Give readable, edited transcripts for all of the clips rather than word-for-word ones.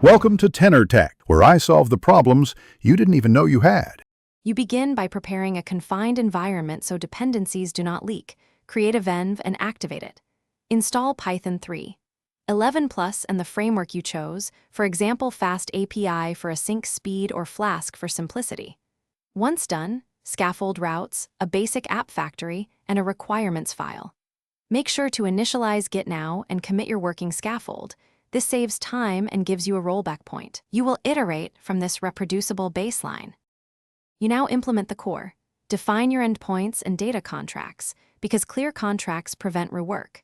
Welcome to Tenor Tech, where I solve the problems you didn't even know you had. You begin by preparing a confined environment so dependencies do not leak. Create a venv and activate it. Install Python 3. 11 Plus and the framework you chose, for example Fast API for async speed or Flask for simplicity. Once done, scaffold routes, a basic app factory, and a requirements file. Make sure to initialize Git now and commit your working scaffold. This saves time and gives you a rollback point. You will iterate from this reproducible baseline. You now implement the core. Define your endpoints and data contracts, because clear contracts prevent rework.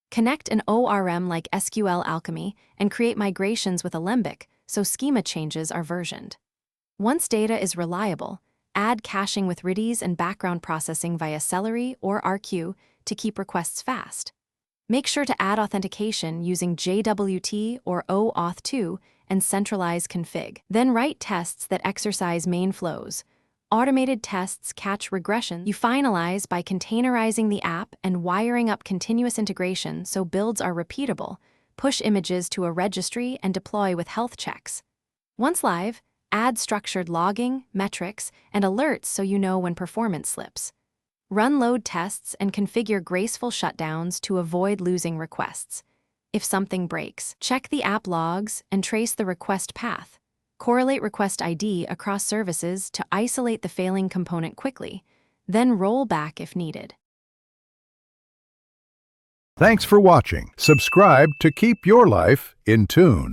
Connect an ORM like SQL Alchemy and create migrations with Alembic so schema changes are versioned. Once data is reliable, add caching with Redis and background processing via Celery or RQ to keep requests fast. Make sure to add authentication using JWT or OAuth2 and centralize config. Then write tests that exercise main flows. Automated tests catch regression. You finalize by containerizing the app and wiring up continuous integration so builds are repeatable. Push images to a registry and deploy with health checks. Once live, add structured logging, metrics, and alerts so you know when performance slips. Run load tests and configure graceful shutdowns to avoid losing requests. If something breaks, check the app logs and trace the request path. Correlate request ID across services to isolate the failing component quickly, then roll back if needed. Thanks for watching. Subscribe to keep your life in tune.